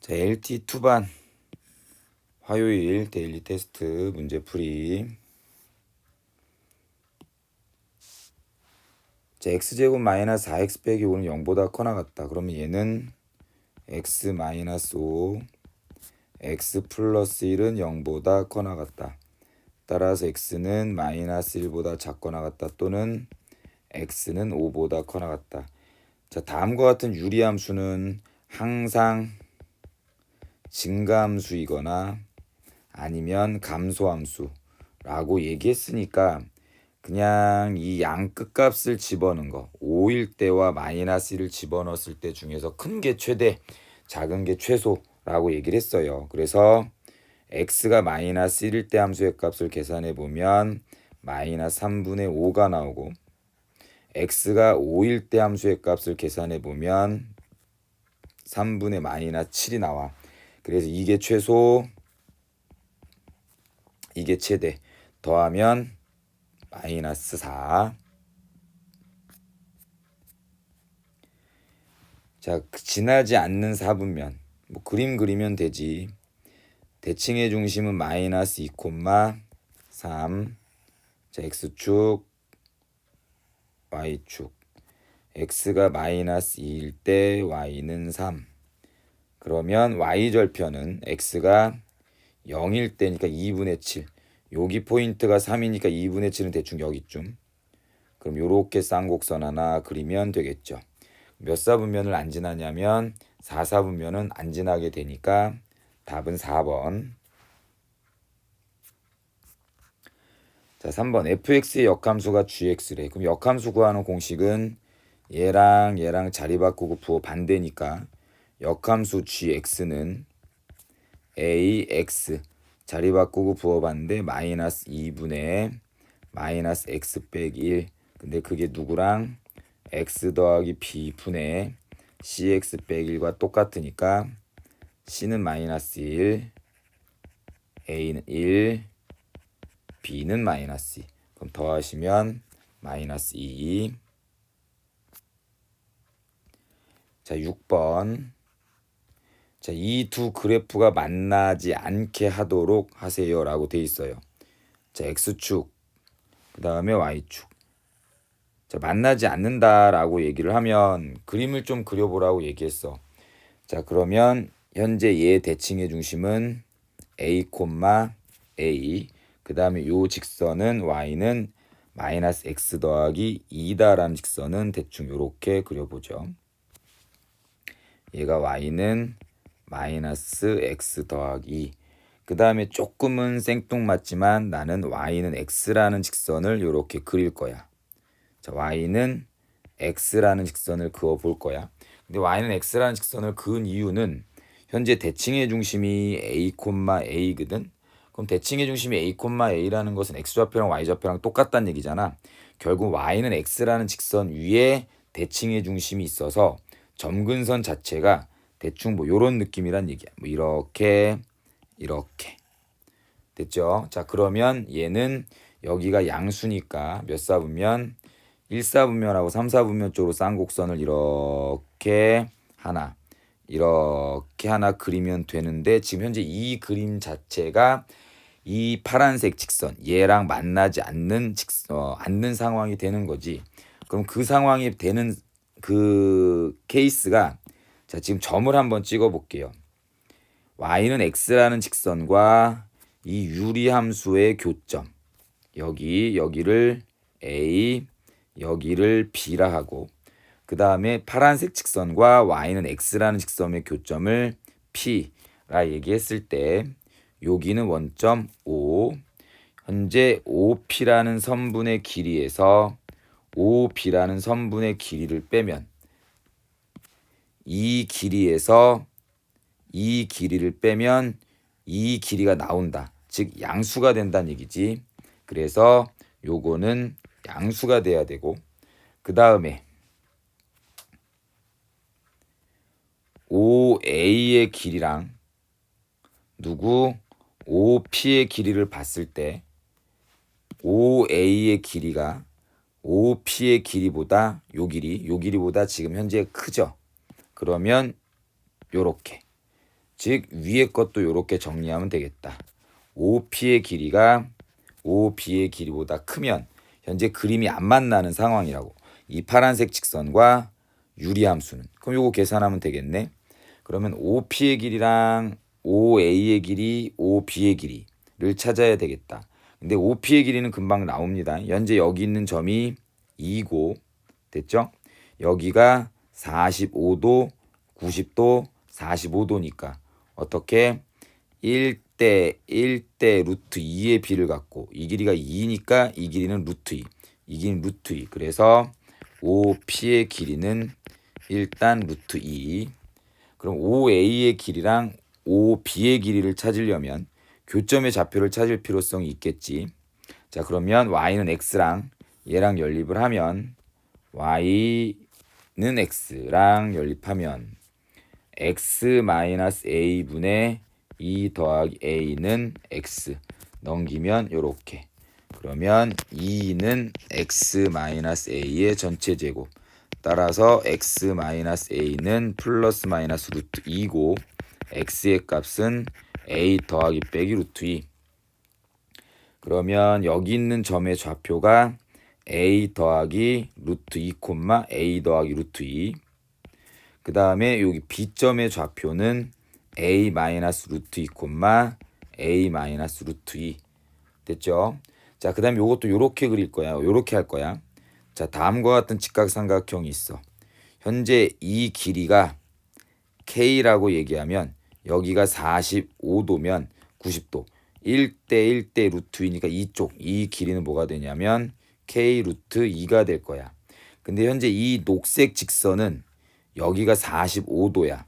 자, LT 투반 화요일 데일리 테스트 문제풀이. 자, x제곱 마이너스 4x 빼기 5는 0보다 커나 같다. 그러면 얘는 x 마이너스 5, x 플러스 1은 0보다 커나 같다. 따라서 x는 마이너스 1보다 작거나 같다. 또는 x는 5보다 커나 같다. 자, 다음과 같은 유리함수는 항상 증가함수이거나 아니면 감소함수라고 얘기했으니까 그냥 이 양 끝값을 집어넣은 거 5일 때와 마이너스 1을 집어넣었을 때 중에서 큰 게 최대, 작은 게 최소라고 얘기를 했어요. 그래서 x가 마이너스 1일 때 함수의 값을 계산해 보면 마이너스 3분의 5가 나오고, x가 5일 때 함수의 값을 계산해 보면 3분의 마이너스 7이 나와. 그래서 이게 최소, 이게 최대, 더하면 마이너스 4. 자, 지나지 않는 4분면 뭐 그림 그리면 되지. 대칭의 중심은 마이너스 2,3. 자, x축, y축. x가 마이너스 2일 때 y는 3. 그러면 y절편은 x가 0일 때니까 2분의 7. 여기 포인트가 3이니까 2분의 7은 대충 여기쯤. 그럼 요렇게 쌍곡선 하나 그리면 되겠죠. 몇 사분면을 안 지나냐면 4사분면은 안 지나게 되니까 답은 4번. 자, 3번 fx의 역함수가 gx래. 그럼 역함수 구하는 공식은 얘랑 자리 바꾸고 부호 반대니까 역함수 gx는 ax 자리 바꾸고 부호 반대 마이너스 2분의 마이너스 x 빼기 1. 근데 그게 누구랑 x 더하기 b분의 cx 빼기 1과 똑같으니까 c는 마이너스 1, a는 1, b는 마이너스 2. 그럼 더하시면 마이너스 2. 자, 6번. 자, 이 두 그래프가 만나지 않게 하도록 하세요 라고 돼 있어요. 자, x축 그 다음에 y축. 자, 만나지 않는다라고 얘기를 하면 그림을 좀 그려보라고 얘기했어. 자, 그러면 현재 얘 대칭의 중심은 a, a. 그 다음에 요 직선은 y는 마이너스 x 더하기 2다라는 직선은 대충 요렇게 그려보죠. 얘가 y는 마이너스 x 더하기 2. 그 다음에 조금은 생뚱맞지만 나는 y는 x라는 직선을 요렇게 그릴 거야. 자, y는 x라는 직선을 그어 볼 거야. 근데 y는 x라는 직선을 그은 이유는 현재 대칭의 중심이 a, a거든. 그럼 대칭의 중심이 a, a라는 것은 x좌표랑 y좌표랑 똑같다는 얘기잖아. 결국 y는 x라는 직선 위에 대칭의 중심이 있어서 점근선 자체가 대충 뭐 요런 느낌이란 얘기야. 뭐 이렇게 됐죠? 자, 그러면 얘는 여기가 양수니까 몇 사분면? 1사분면하고 3사분면 쪽으로 쌍곡선을 이렇게 하나 그리면 되는데, 지금 현재 이 그림 자체가 이 파란색 직선 얘랑 만나지 않는 않는 상황이 되는 거지. 그럼 그 상황이 되는 그 케이스가, 자, 지금 점을 한번 찍어 볼게요. y는 x라는 직선과 이 유리함수의 교점, 여기를 a, 여기를 b라 하고, 그 다음에 파란색 직선과 y는 x라는 직선의 교점을 p라 얘기했을 때 여기는 원점 O. 현재 OP라는 선분의 길이에서 OB라는 선분의 길이를 빼면 이 길이에서 이 길이를 빼면 이 길이가 나온다. 즉 양수가 된다는 얘기지. 그래서 요거는 양수가 돼야 되고, 그 다음에 OA의 길이랑 OP의 길이를 봤을 때 OA의 길이가 OP의 길이보다 요 길이보다 지금 현재 크죠. 그러면 요렇게, 즉 위에 것도 이렇게 정리하면 되겠다. OP의 길이가 OB의 길이보다 크면 현재 그림이 안 만나는 상황이라고. 이 파란색 직선과 유리함수는. 그럼 요거 계산하면 되겠네. 그러면 OP의 길이랑 OA의 길이, OB의 길이를 찾아야 되겠다. 근데 OP의 길이는 금방 나옵니다. 현재 여기 있는 점이 2고 됐죠? 여기가 45도, 90도, 45도니까 어떻게 1대 루트 2의 b를 갖고 이 길이가 2니까 이 길이는 루트 2. 이 길이는 루트 2. 그래서 OP의 길이는 일단 루트 2. 그럼 OA의 길이랑 OB의 길이를 찾으려면 교점의 좌표를 찾을 필요성이 있겠지. 자, 그러면 y는 x랑 얘랑 연립을 하면 y는 x랑 연립하면 x-a분의 2 더하기 a는 x 넘기면 요렇게. 그러면 2는 x-a의 전체 제곱. 따라서 x-a는 플러스 마이너스 루트 2고 x의 값은 a 더하기 빼기 루트 2. 그러면 여기 있는 점의 좌표가 a 더하기 루트 2, a 더하기 루트 2. 그 다음에 여기 b점의 좌표는 a 마이너스 루트 2, a 마이너스 루트 2. 됐죠? 자, 그 다음에 요것도 요렇게 그릴 거야. 요렇게 할 거야. 자, 다음과 같은 직각삼각형이 있어. 현재 이 길이가 K라고 얘기하면 여기가 45도면 90도. 1대 루트 2니까 이쪽 이 길이는 뭐가 되냐면 K 루트 2가 될 거야. 근데 현재 이 녹색 직선은 여기가 45도야.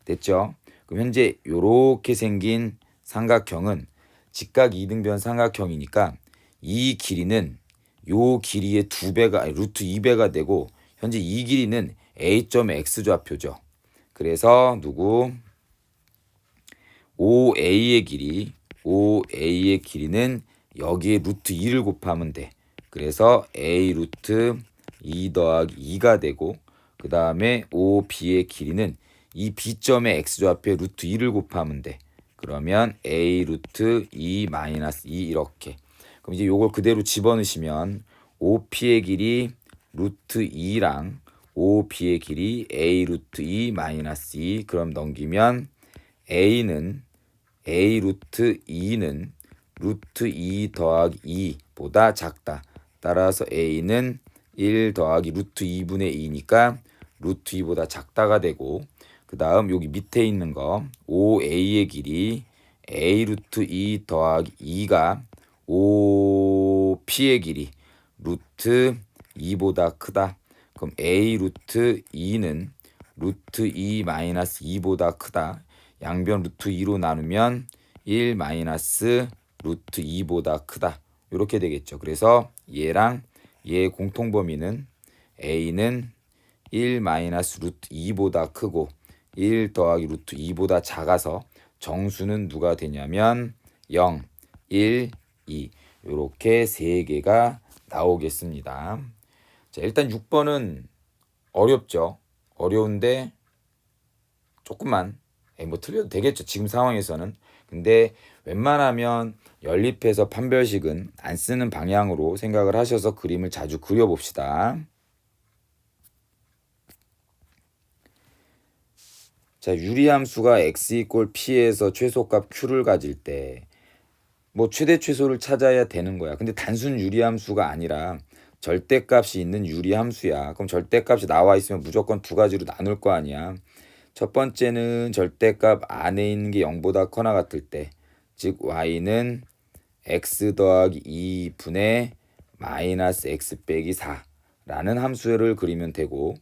됐죠? 그럼 현재 요렇게 생긴 삼각형은 직각 이등변 삼각형이니까 이 길이는 요 길이의 2배가 아니 루트 2배가 되고 현재 이 길이는 a.x 좌표죠. 그래서 누구 OA의 길이는 여기에 루트 2를 곱하면 돼. 그래서 a 루트 2 더하기 2가 되고 그 다음에 OB의 길이는 이 B점의 x좌표에 루트 2를 곱하면 돼. 그러면 a 루트 2 마이너스 2 이렇게. 그럼 이제 요걸 그대로 집어넣으시면 OP의 길이 루트 2랑 OB의 길이 a 루트 2 마이너스 2. 그럼 넘기면 a는 a 루트 2는 루트 2 더하기 2보다 작다. 따라서 a는 1 더하기 루트 2분의 2니까 루트 2보다 작다가 되고 그 다음 여기 밑에 있는 거 OA의 길이 a 루트 2 더하기 2가 OP의 길이 루트 2보다 크다. 그럼 a 루트 2는 루트 2 마이너스 2보다 크다. 양변 루트 2로 나누면 1 마이너스 루트 2보다 크다. 이렇게 되겠죠. 그래서 얘랑 얘의 공통 범위는 a는 1 마이너스 루트 2보다 크고 1 더하기 루트 2보다 작아서 정수는 누가 되냐면 0, 1, 2 이렇게 세 개가 나오겠습니다. 자, 일단 6번은 어렵죠. 어려운데 조금만 뭐 틀려도 되겠죠. 지금 상황에서는. 근데 웬만하면 연립해서 판별식은 안 쓰는 방향으로 생각을 하셔서 그림을 자주 그려봅시다. 자, 유리함수가 x = p에서 최소값 q를 가질 때 뭐 최대 최소를 찾아야 되는 거야. 근데 단순 유리함수가 아니라 절대값이 있는 유리함수야. 그럼 절대값이 나와 있으면 무조건 두 가지로 나눌 거 아니야. 첫 번째는 절대값 안에 있는 게 0보다 커나 같을 때, 즉 y는 x 더하기 2분의 마이너스 x 빼기 4라는 함수를 그리면 되고,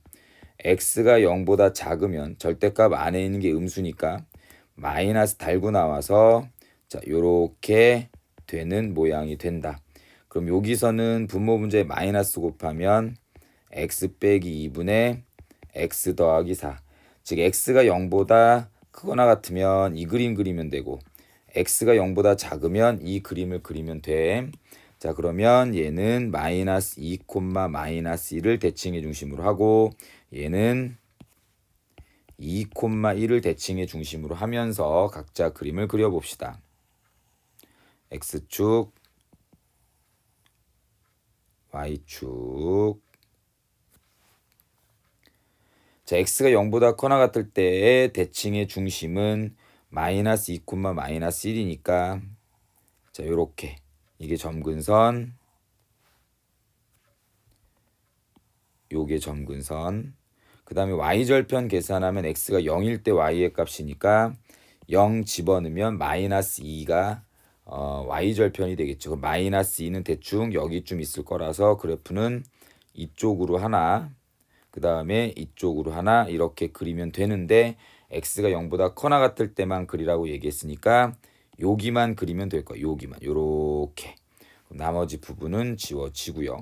x가 0보다 작으면 절대값 안에 있는 게 음수니까 마이너스 달고 나와서 자 요렇게 되는 모양이 된다. 그럼 여기서는 분모 문제에 마이너스 곱하면 x 빼기 2분의 x 더하기 4. 즉 x가 0보다 크거나 같으면 이 그림 그리면 되고 x가 0보다 작으면 이 그림을 그리면 돼. 자, 그러면 얘는 마이너스 2, 마이너스 1을 대칭의 중심으로 하고 얘는 2,1을 대칭의 중심으로 하면서 각자 그림을 그려봅시다. X축, Y축. 자, X가 0보다 커나 같을 때의 대칭의 중심은 마이너스 2, 마이너스 1이니까 자, 요렇게 이게 점근선, 요게 점근선. 그 다음에 y절편 계산하면 x가 0일 때 y의 값이니까 0 집어넣으면 마이너스 2가 y절편이 되겠죠. 마이너스 2는 대충 여기쯤 있을 거라서 그래프는 이쪽으로 하나, 그 다음에 이쪽으로 하나 이렇게 그리면 되는데 x가 0보다 커나 같을 때만 그리라고 얘기했으니까 여기만 그리면 될 거예요. 여기만 요렇게. 나머지 부분은 지워지고요.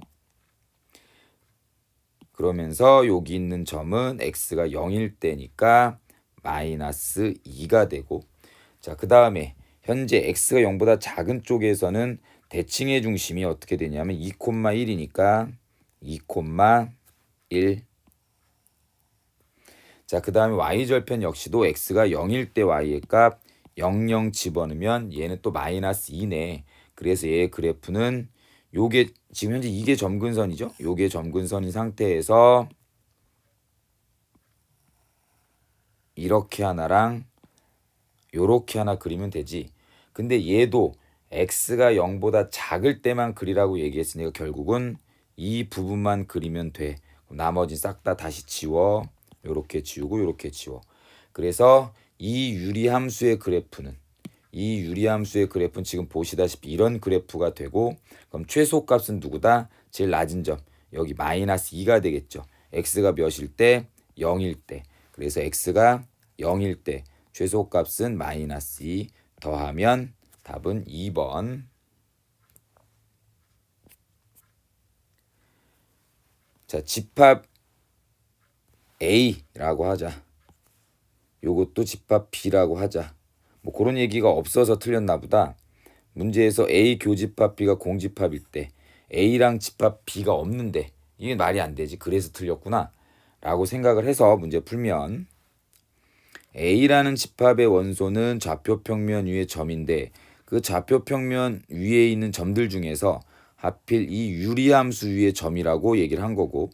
그러면서 여기 있는 점은 x가 0일 때니까 마이너스 2가 되고, 자, 그 다음에 현재 x가 0보다 작은 쪽에서는 대칭의 중심이 어떻게 되냐면 2,1이니까 2,1. 자, 그 다음에 y절편 역시도 x가 0일 때 y의 값 00 집어넣으면 얘는 또 마이너스 2네. 그래서 얘의 그래프는 요게 지금 현재 이게 점근선이죠. 요게 점근선인 상태에서 이렇게 하나랑 요렇게 하나 그리면 되지. 근데 얘도 x가 0보다 작을 때만 그리라고 얘기했으니까 결국은 이 부분만 그리면 돼. 나머지 싹 다 다시 지워. 요렇게 지우고 요렇게 지워. 그래서 이 유리함수의 그래프는 지금 보시다시피 이런 그래프가 되고, 그럼 최소값은 누구다? 제일 낮은 점 여기 마이너스 2가 되겠죠. x가 몇일 때? 0일 때. 그래서 x가 0일 때 최소값은 마이너스 2 더하면 답은 2번. 자, 집합 A라고 하자. 요것도 집합 B라고 하자. 뭐 그런 얘기가 없어서 틀렸나 보다. 문제에서 A 교집합 B가 공집합일 때 A랑 집합 B가 없는데 이게 말이 안 되지. 그래서 틀렸구나 라고 생각을 해서 문제 풀면 A라는 집합의 원소는 좌표평면 위의 점인데 그 좌표평면 위에 있는 점들 중에서 하필 이 유리함수 위의 점이라고 얘기를 한 거고,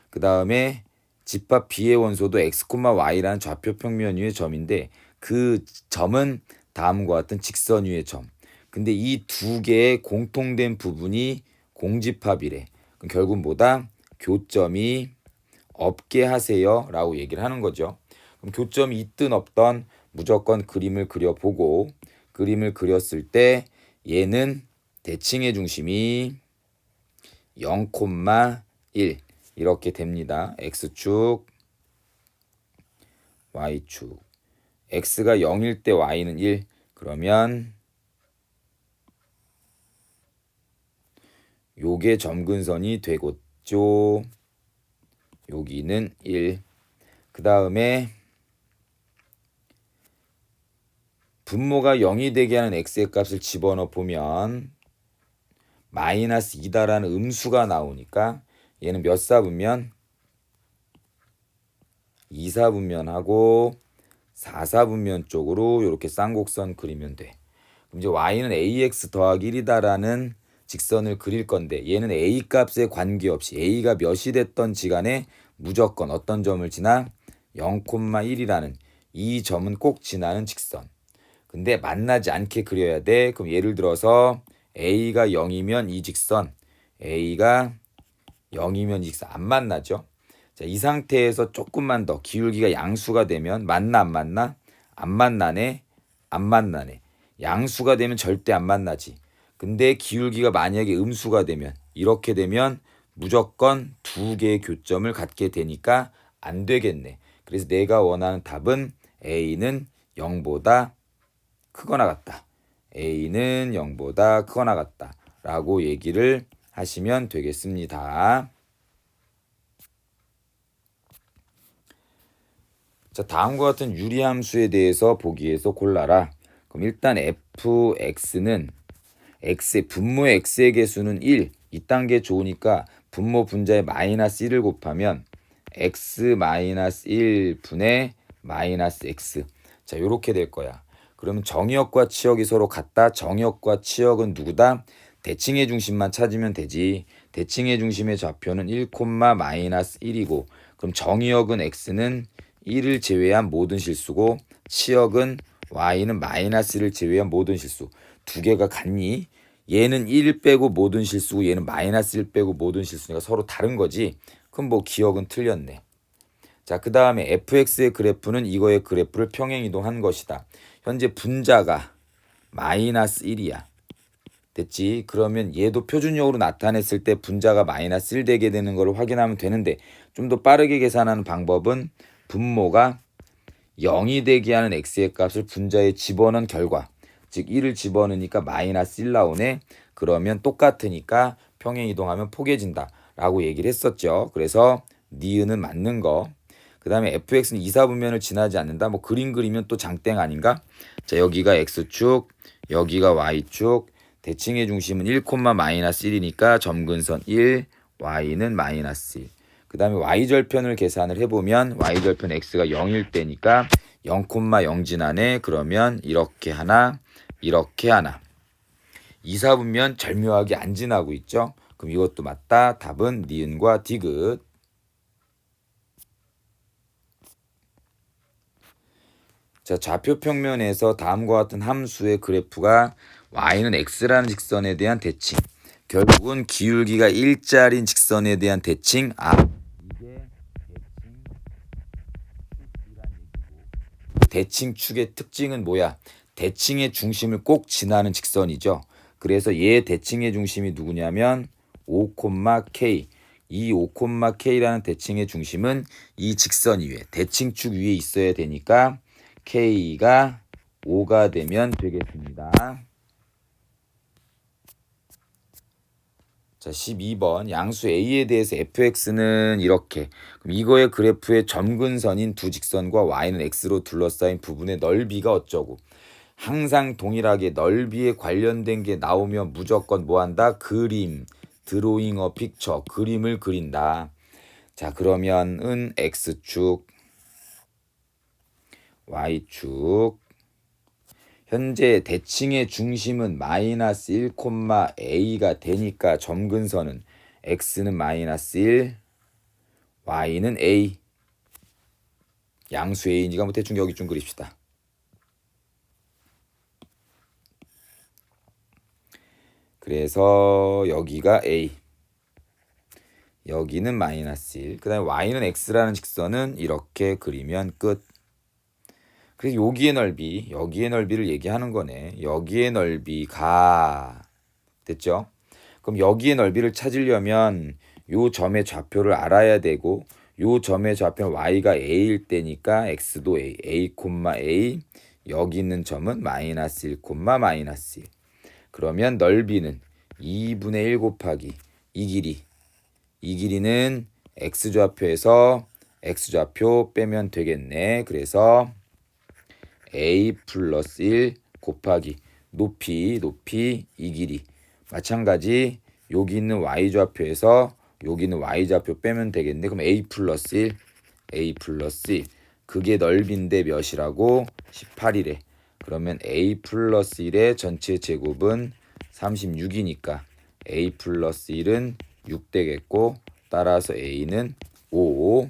그 다음에 집합 B의 원소도 x, y라는 좌표평면 위의 점인데 그 점은 다음과 같은 직선 위의 점. 근데 이 두 개의 공통된 부분이 공집합이래. 그럼 결국 뭐다? 교점이 없게 하세요 라고 얘기를 하는 거죠. 그럼 교점이 있든 없던 무조건 그림을 그려보고, 그림을 그렸을 때 얘는 대칭의 중심이 0,1 이렇게 됩니다. x축, y축. x가 0일 때 y는 1. 그러면 요게 점근선이 되겠죠. 여기는 1. 그 다음에 분모가 0이 되게 하는 x의 값을 집어넣어 보면 마이너스 2다라는 음수가 나오니까 얘는 몇 사분면? 2사분면하고 4사분면 쪽으로 이렇게 쌍곡선 그리면 돼. 그럼 이제 y는 ax 더하기 1이다라는 직선을 그릴 건데 얘는 a 값에 관계없이 a가 몇이 됐던 지간에 무조건 어떤 점을 지나? 0,1이라는 이 점은 꼭 지나는 직선. 근데 만나지 않게 그려야 돼. 그럼 예를 들어서 a가 0이면 이 직선, a가 0이면 이 직선 안 만나죠. 자, 이 상태에서 조금만 더 기울기가 양수가 되면 만나 안 만나? 안 만나네. 안 만나네. 양수가 되면 절대 안 만나지. 근데 기울기가 만약에 음수가 되면 이렇게 되면 무조건 두 개의 교점을 갖게 되니까 안 되겠네. 그래서 내가 원하는 답은 A는 0보다 크거나 같다. A는 0보다 크거나 같다. 라고 얘기를 하시면 되겠습니다. 자, 다음과 같은 유리함수에 대해서 보기 위해서 골라라. 그럼 일단 fx는 x의 분모의 x의 개수는 1. 이딴 게 좋으니까 분모 분자에 마이너스 1을 곱하면 x 마이너스 1 분의 마이너스 x. 자, 요렇게 될 거야. 그러면 정의역과 치역이 서로 같다. 정의역과 치역은 누구다? 대칭의 중심만 찾으면 되지. 대칭의 중심의 좌표는 1, 마이너스 1이고 그럼 정의역은 x는 1을 제외한 모든 실수고 치역은 y는 마이너스 1을 제외한 모든 실수. 두 개가 같니? 얘는 1 빼고 모든 실수고 얘는 마이너스 1 빼고 모든 실수니까 서로 다른 거지. 그럼 뭐 기억은 틀렸네. 자, 그 다음에 fx의 그래프는 이거의 그래프를 평행이동한 것이다. 현재 분자가 마이너스 1이야. 됐지? 그러면 얘도 표준역으로 나타냈을 때 분자가 마이너스 1 되게 되는 걸 확인하면 되는데 좀 더 빠르게 계산하는 방법은 분모가 0이 되게 하는 x의 값을 분자에 집어넣은 결과 즉 1을 집어넣으니까 마이너스 1 나오네. 그러면 똑같으니까 평행이동하면 포개진다 라고 얘기를 했었죠. 그래서 니은은 맞는 거. 그 다음에 fx는 이사분면을 지나지 않는다. 뭐 그림 그리면 또 장땡 아닌가? 자, 여기가 x축, 여기가 y축. 대칭의 중심은 1, 마이너스 1이니까 점근선 1, y는 마이너스 1. 그 다음에 y절편을 계산을 해보면 y절편 x가 0일 때니까 0, 0 지나네. 그러면 이렇게 하나, 이렇게 하나. 이사분면 절묘하게 안 지나고 있죠. 그럼 이것도 맞다. 답은 니은과 디귿. 자, 좌표 평면에서 다음과 같은 함수의 그래프가 y는 x라는 직선에 대한 대칭. 결국은 기울기가 1짜리인 직선에 대한 대칭. 이게 대칭축의 특징은 뭐야? 대칭의 중심을 꼭 지나는 직선이죠. 그래서 얘 대칭의 중심이 누구냐면 5, K. 이 5, K라는 대칭의 중심은 이 직선 위에 대칭축 위에 있어야 되니까 K가 5가 되면 되겠습니다. 자, 12번 양수 A에 대해서 fx는 이렇게. 그럼 이거의 그래프의 점근선인 두 직선과 y는 x로 둘러싸인 부분의 넓이가 어쩌고. 항상 동일하게 넓이에 관련된 게 나오면 무조건 뭐한다? 그림, 드로잉 어 픽처, 그림을 그린다. 자, 그러면은 x축, y축. 현재 대칭의 중심은 마이너스 1, a가 되니까 점근선은 x는 마이너스 1, y는 a. 양수 a니까 뭐 대충 여기 좀 그립시다. 그래서 여기가 a, 여기는 마이너스 1. 그 다음에 y는 x라는 직선은 이렇게 그리면 끝. 그래서 여기의 넓이, 여기의 넓이를 얘기하는 거네. 여기의 넓이가 됐죠? 그럼 여기의 넓이를 찾으려면 요 점의 좌표를 알아야 되고 요 점의 좌표는 y가 a일 때니까 x도 a, a, 여기 있는 점은 마이너스 1, 마이너스 1. 그러면 넓이는 2분의 1 곱하기 이 길이. 이 길이는 x좌표에서 x좌표 빼면 되겠네. 그래서 a 플러스 1 곱하기 높이 이 길이. 마찬가지 여기 있는 y좌표에서 여기 있는 y좌표 빼면 되겠네. 그럼 a 플러스 1. 그게 넓이인데 몇이라고? 18이래. 그러면 a 플러스 1의 전체 제곱은 36이니까 a 플러스 1은 6 되겠고 따라서 a는 5.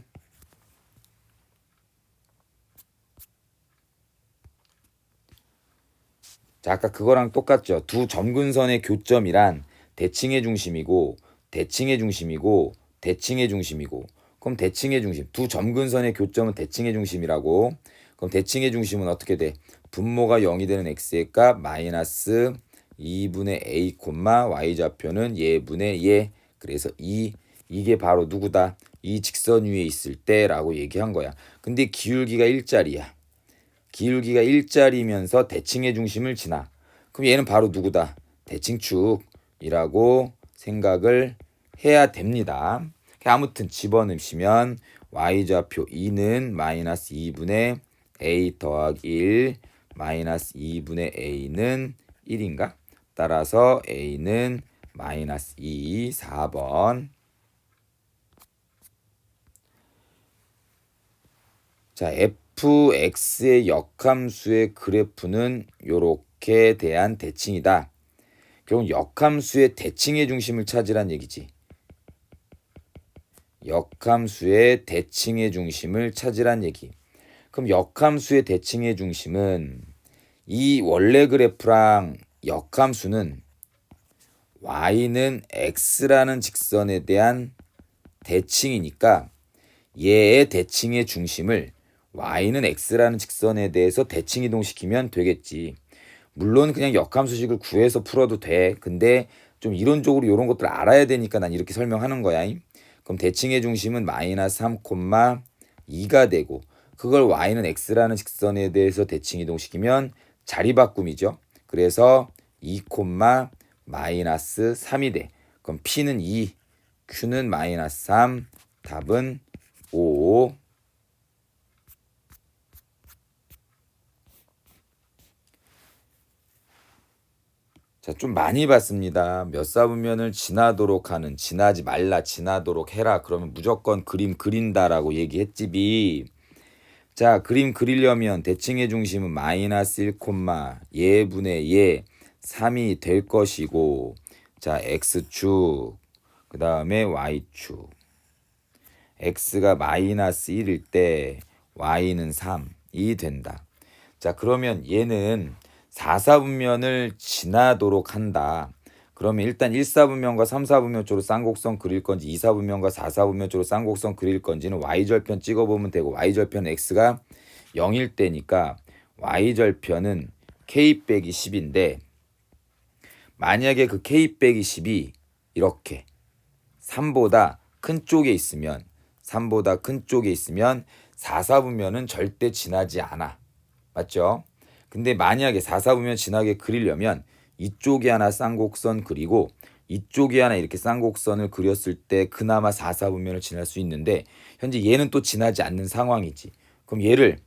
자, 아까 그거랑 똑같죠. 두 점근선의 교점이란 대칭의 중심이고 대칭의 중심이고 대칭의 중심이고. 그럼 대칭의 중심, 두 점근선의 교점은 대칭의 중심이라고. 그럼 대칭의 중심은 어떻게 돼? 분모가 0이 되는 x의 값 마이너스 2분의 a, y좌표는 예분의 예. 그래서 이게 바로 누구다? 이 직선 위에 있을 때라고 얘기한 거야. 근데 기울기가 1짜리야. 기울기가 1짜리면서 대칭의 중심을 지나. 그럼 얘는 바로 누구다? 대칭축이라고 생각을 해야 됩니다. 아무튼 집어넣으시면 y좌표 2는 마이너스 2분의 a 더하기 1 마이너스 2분의 a는 1인가? 따라서 a는 마이너스 2, 4번. 자, fx의 역함수의 그래프는 요렇게 대한 대칭이다. 결국 역함수의 대칭의 중심을 찾으란 얘기지. 역함수의 대칭의 중심을 찾으란 얘기. 그럼 역함수의 대칭의 중심은 이 원래 그래프랑 역함수는 y는 x라는 직선에 대한 대칭이니까 얘의 대칭의 중심을 y는 x라는 직선에 대해서 대칭 이동시키면 되겠지. 물론 그냥 역함수식을 구해서 풀어도 돼. 근데 좀 이론적으로 이런 것들 알아야 되니까 난 이렇게 설명하는 거야. 그럼 대칭의 중심은 마이너스 3,2가 되고 그걸 y는 x라는 직선에 대해서 대칭 이동시키면 자리 바꿈이죠. 그래서 2, 마이너스 3이 돼. 그럼 p는 2, q는 마이너스 3, 답은 5. 자, 좀 많이 봤습니다. 몇 사분면을 지나도록 하는, 지나지 말라, 지나도록 해라. 그러면 무조건 그림 그린다라고 얘기했지, 비. 자, 그림 그리려면 대칭의 중심은 마이너스 1, 예분의 예 3이 될 것이고, 자, x축, 그 다음에 y축. x가 마이너스 1일 때 y는 3이 된다. 자, 그러면 얘는 4사분면을 지나도록 한다. 그러면 일단 1사분면과 3사분면 쪽으로 쌍곡선 그릴 건지 2사분면과 4사분면 쪽으로 쌍곡선 그릴 건지는 y절편 찍어보면 되고 y절편 x가 0일 때니까 y절편은 k 빼기 10인데 만약에 그 k 빼기 10이 이렇게 3보다 큰 쪽에 있으면 4사분면은 절대 지나지 않아. 맞죠? 근데 만약에 4사분면 지나게 그리려면 이쪽에 하나 쌍곡선 그리고 이쪽에 하나 이렇게 쌍곡선을 그렸을 때 그나마 4사분면을 지날 수 있는데 현재 얘는 또 지나지 않는 상황이지. 그럼 얘를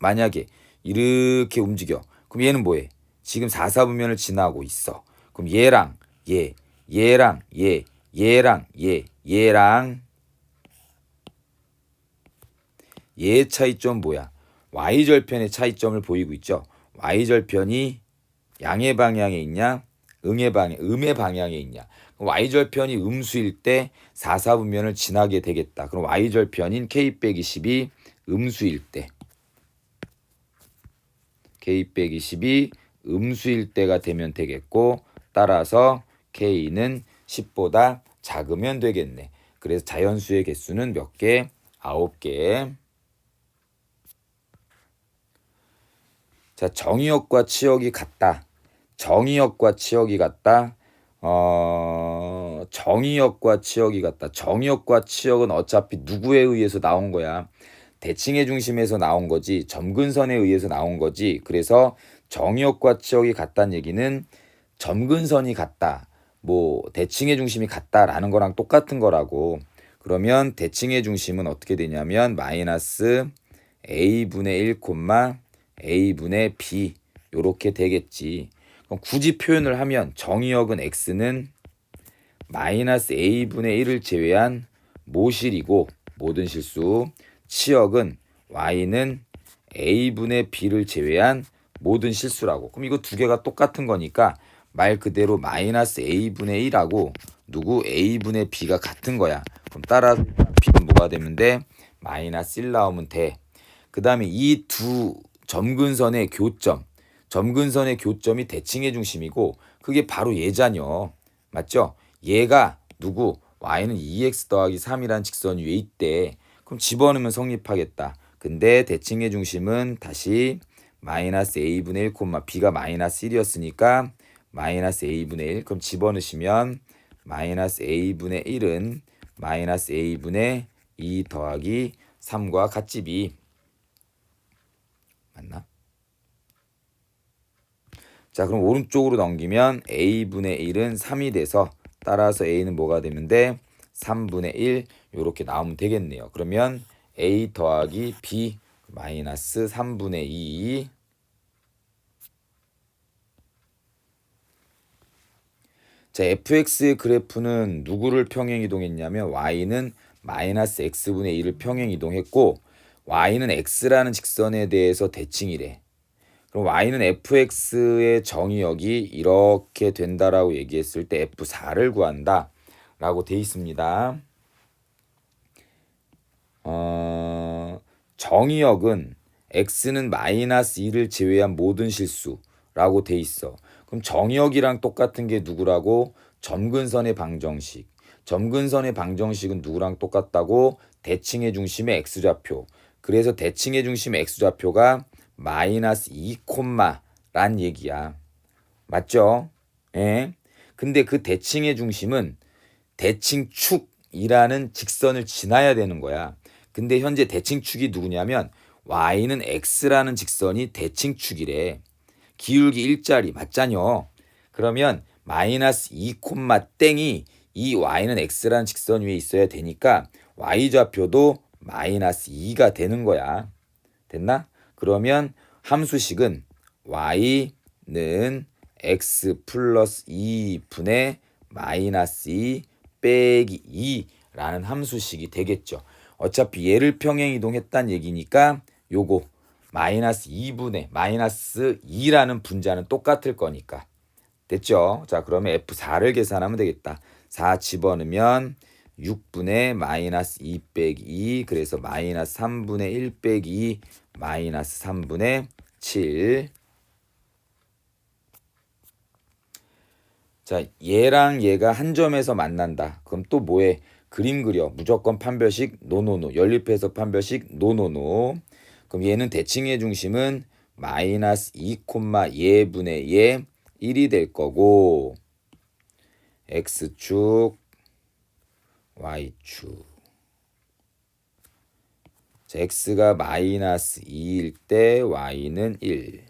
만약에 이렇게 움직여. 그럼 얘는 뭐해? 지금 4사분면을 지나고 있어. 그럼 얘랑 얘, 얘랑 얘, 얘랑 얘, 얘랑 얘의 차이점 뭐야? y절편의 차이점을 보이고 있죠. y절편이 양의 방향에 있냐? 음의 방향에 있냐? y절편이 음수일 때 4사분면을 지나게 되겠다. 그럼 y절편인 k 빼기 10이 음수일 때 k 빼기 10이 음수일 때가 되면 되겠고 따라서 k는 10보다 작으면 되겠네. 그래서 자연수의 개수는 몇 개? 9개. 자, 정의역과 치역이 같다. 정의역과 치역이 같다. 정의역과 치역이 같다. 정의역과 치역은 어차피 누구에 의해서 나온 거야? 대칭의 중심에서 나온 거지. 점근선에 의해서 나온 거지. 그래서 정의역과 치역이 같다는 얘기는 점근선이 같다. 뭐 대칭의 중심이 같다라는 거랑 똑같은 거라고. 그러면 대칭의 중심은 어떻게 되냐면 마이너스 a분의 1, a분의 b 요렇게 되겠지. 그럼 굳이 표현을 하면 정의역은 x는 마이너스 a분의 1을 제외한 모실이고 모든 실수, 치역은 y는 a분의 b를 제외한 모든 실수라고. 그럼 이거 두 개가 똑같은 거니까 말 그대로 마이너스 a분의 1하고 누구 a분의 b가 같은 거야. 그럼 따라서 b는 뭐가 되면 돼? 마이너스 1 나오면 돼. 그 다음에 이 두 점근선의 교점, 점근선의 교점이 대칭의 중심이고 그게 바로 얘잖여. 맞죠? 얘가 누구? y는 2x 더하기 3이라는 직선 위에 있대. 그럼 집어넣으면 성립하겠다. 근데 대칭의 중심은 다시 마이너스 a분의 1, b가 마이너스 1이었으니까 마이너스 a분의 1. 그럼 집어넣으시면 마이너스 a분의 1은 마이너스 a분의 2 더하기 3과 같지 비. 맞나? 자, 그럼 오른쪽으로 넘기면 a분의 1은 3이 돼서 따라서 a는 뭐가 되면 돼? 3분의 1 이렇게 나오면 되겠네요. 그러면 a 더하기 b 마이너스 3분의 2. 자, fx의 그래프는 누구를 평행 이동했냐면 y는 마이너스 x분의 1을 평행 이동했고 y는 x라는 직선에 대해서 대칭이래. 그럼 y는 fx의 정의역이 이렇게 된다라고 얘기했을 때 f4를 구한다 라고 돼 있습니다. 정의역은 x는 마이너스 2를 제외한 모든 실수라고 돼 있어. 그럼 정의역이랑 똑같은 게 누구라고? 점근선의 방정식. 점근선의 방정식은 누구랑 똑같다고? 대칭의 중심의 x좌표. 그래서 대칭의 중심의 x좌표가 마이너스 2 란 얘기야. 맞죠? 예. 근데 그 대칭의 중심은 대칭축이라는 직선을 지나야 되는 거야. 근데 현재 대칭축이 누구냐면 y는 x라는 직선이 대칭축이래. 기울기 일자리 맞잖요. 그러면 마이너스 2 땡이 이 y는 x라는 직선 위에 있어야 되니까 y좌표도 마이너스 2가 되는 거야. 됐나? 그러면 함수식은 y는 x 플러스 2분의 마이너스 2 빼기 2라는 함수식이 되겠죠. 어차피 얘를 평행이동했다는 얘기니까 요거 마이너스 2분의 마이너스 2라는 분자는 똑같을 거니까. 됐죠? 자, 그러면 F4를 계산하면 되겠다. 4 집어넣으면 6분의 마이너스 2 빼기 2, 그래서 마이너스 3분의 1 빼기 2, 마이너스 3분의 7. 자, 얘랑 얘가 한 점에서 만난다. 그럼 또 뭐해? 그림 그려. 무조건 판별식 노노노. 연립해서 판별식 노노노. 그럼 얘는 대칭의 중심은 마이너스 2, 예분의 예 1이 될 거고, x축, y축. 자, x가 마이너스 2일 때 y는 1.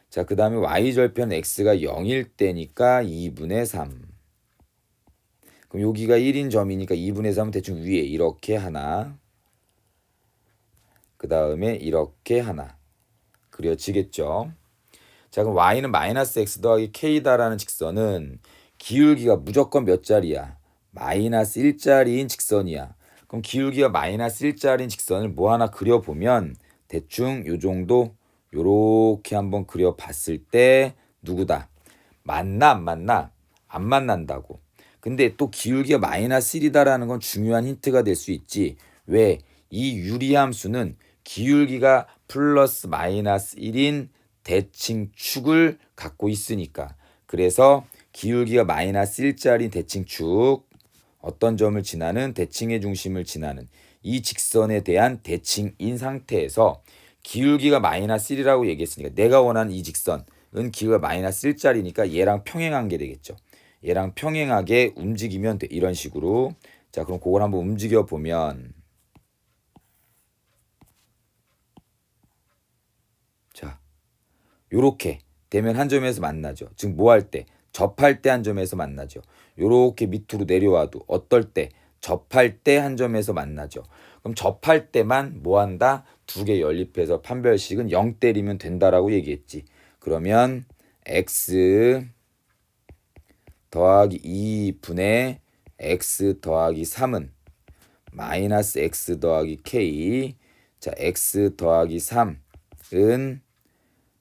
자, 그 다음에 y절편 x가 0일 때니까 2분의 3. 그럼 여기가 1인 점이니까 2분의 3은 대충 위에 이렇게 하나. 그 다음에 이렇게 하나. 그려지겠죠? 자, 그럼 y는 마이너스 x 더하기 k다라는 직선은 기울기가 무조건 몇 자리야? 마이너스 1자리인 직선이야. 그럼 기울기가 마이너스 1자리인 직선을 뭐 하나 그려보면 대충 요 정도 요렇게 한번 그려봤을 때 누구다? 맞나 안 맞나? 안 만난다고. 근데 또 기울기가 마이너스 1이다라는 건 중요한 힌트가 될 수 있지. 왜? 이 유리함수는 기울기가 플러스 마이너스 1인 대칭축을 갖고 있으니까. 그래서 기울기가 마이너스 1짜리 대칭축, 어떤 점을 지나는 대칭의 중심을 지나는 이 직선에 대한 대칭인 상태에서 기울기가 마이너스 1이라고 얘기했으니까 내가 원하는 이 직선은 기울기가 마이너스 1짜리니까 얘랑 평행한 게 되겠죠. 얘랑 평행하게 움직이면 돼. 이런 식으로. 자, 그럼 그걸 한번 움직여 보면, 자, 요렇게 되면 한 점에서 만나죠. 즉 뭐 할 때? 접할 때 한 점에서 만나죠. 요렇게 밑으로 내려와도 어떨 때? 접할 때 한 점에서 만나죠. 그럼 접할 때만 뭐 한다? 두 개 연립해서 판별식은 0 때리면 된다라고 얘기했지. 그러면 x 더하기 2분의 x 더하기 3은 마이너스 x 더하기 k. 자, x 더하기 3은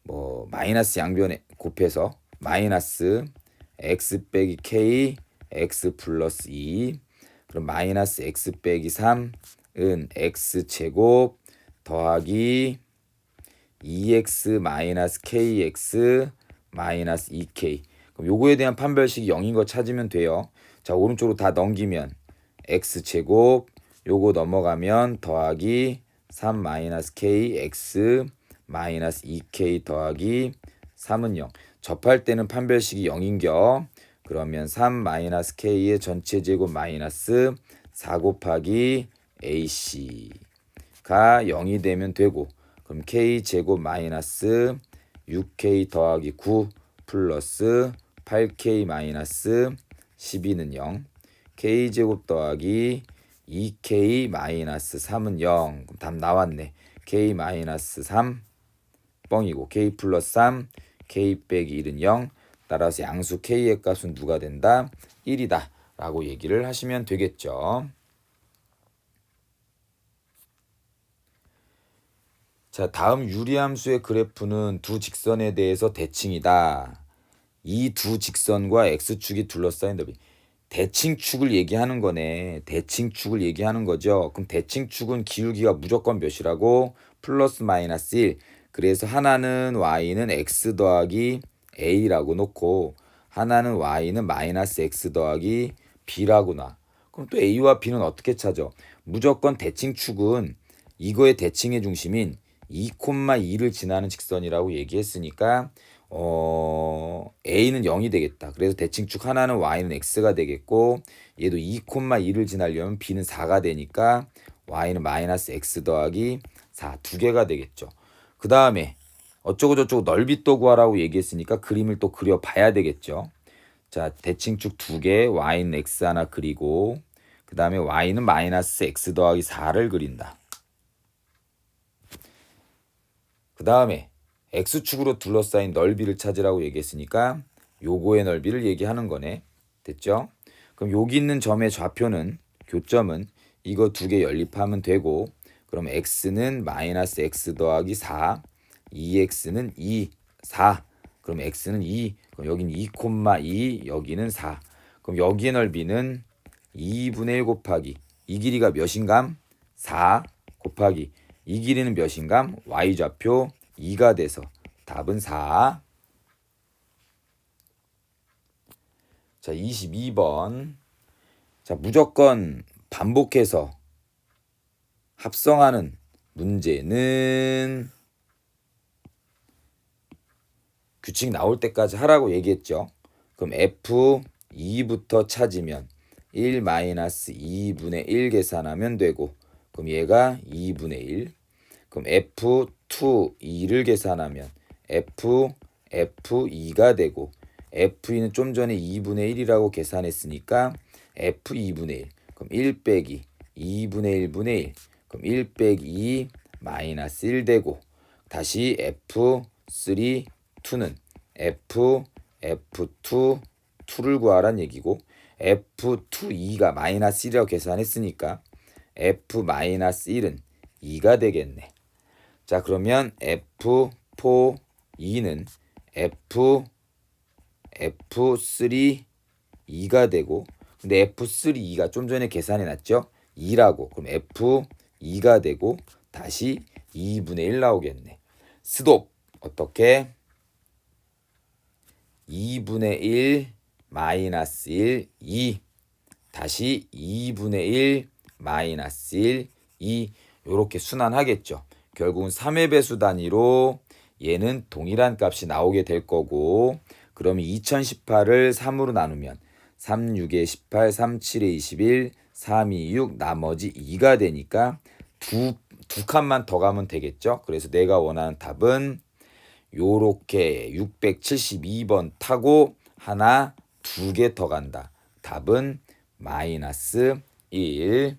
뭐 마이너스 양변에 곱해서 마이너스 x 빼기 k x 플러스 2. 그럼 마이너스 x 빼기 3은 x 제곱 더하기 2x 마이너스 kx 마이너스 2k. 그럼 요거에 대한 판별식이 0인 거 찾으면 돼요. 자, 오른쪽으로 다 넘기면 x 제곱, 요거 넘어가면 더하기 3 마이너스 k x 마이너스 2k 더하기 3은 0. 접할 때는 판별식이 0인겨. 그러면 3 마이너스 k의 전체 제곱 마이너스 4 곱하기 ac가 0이 되면 되고, 그럼 k 제곱 마이너스 6k 더하기 9 플러스 8k 마이너스 12는 0. k 제곱 더하기 2k 마이너스 3은 0. 그럼 답 나왔네. k 마이너스 3 뻥이고 k 플러스 3 k 빼기 1은 0. 따라서 양수 k의 값은 누가 된다? 1이다 라고 얘기를 하시면 되겠죠. 자, 다음 유리함수의 그래프는 두 직선에 대해서 대칭이다. 이 두 직선과 x축이 둘러싸인 넓이. 대칭축을 얘기하는 거네. 대칭축을 얘기하는 거죠. 그럼 대칭축은 기울기가 무조건 몇이라고? 플러스 마이너스 1. 그래서 하나는 y는 x 더하기 a라고 놓고 하나는 y는 마이너스 x 더하기 b라고 놔. 그럼 또 a와 b는 어떻게 찾아? 무조건 대칭축은 이거의 대칭의 중심인 2,2를 지나는 직선이라고 얘기했으니까 a는 0이 되겠다. 그래서 대칭축 하나는 y는 x가 되겠고 얘도 2,2를 지나려면 b는 4가 되니까 y는 마이너스 x 더하기 4 두 개가 되겠죠. 그 다음에 어쩌고 저쩌고 넓이 또 구하라고 얘기했으니까 그림을 또 그려봐야 되겠죠. 자, 대칭축 두 개, y는 x 하나 그리고 그 다음에 y는 마이너스 x 더하기 4를 그린다. 그 다음에 x축으로 둘러싸인 넓이를 찾으라고 얘기했으니까 요거의 넓이를 얘기하는 거네. 됐죠? 그럼 여기 있는 점의 좌표는 교점은 이거 두 개 연립하면 되고 그럼 x는 마이너스 x 더하기 4 2x는 2 4 그럼 x는 2 그럼 여기는 2,2 여기는 4 그럼 여기의 넓이는 2분의 1 곱하기 이 길이가 몇인감? 4 곱하기 이 길이는 몇인감? y좌표 2가 돼서 답은 4. 자, 22번. 자, 무조건 반복해서 합성하는 문제는 규칙 나올 때까지 하라고 얘기했죠. 그럼 F2부터 찾으면 1 마이너스 2분의 1 계산하면 되고 그럼 얘가 2분의 1 그럼 F2 2를 계산하면 F2가 되고 F2는 좀 전에 2분의 1이라고 계산했으니까 F2분의 1 그럼 1 빼기 2분의 1분의 1 그럼 1 빼기 2 마이너스 1 되고 다시 F3 2는 F2 2를 구하란 얘기고 F2 2가 마이너스 1이라고 계산했으니까 F 마이너스 1은 2가 되겠네. 자, 그러면 F4 2는 F3 2가 되고 근데 F3 2가 좀 전에 계산해 놨죠? 2라고. 그럼 F2가 되고 다시 2분의 1 나오겠네. 스톱. 어떻게? 2분의 1 마이너스 1 2 다시 2분의 1 마이너스 1 2 요렇게 순환하겠죠. 결국은 3의 배수 단위로 얘는 동일한 값이 나오게 될 거고 그러면 2018을 3으로 나누면 3, 6에 18, 3, 7에 21, 3, 2, 6 나머지 2가 되니까 두 칸만 더 가면 되겠죠. 그래서 내가 원하는 답은 요렇게 672번 타고 하나 두 개 더 간다. 답은 마이너스 1.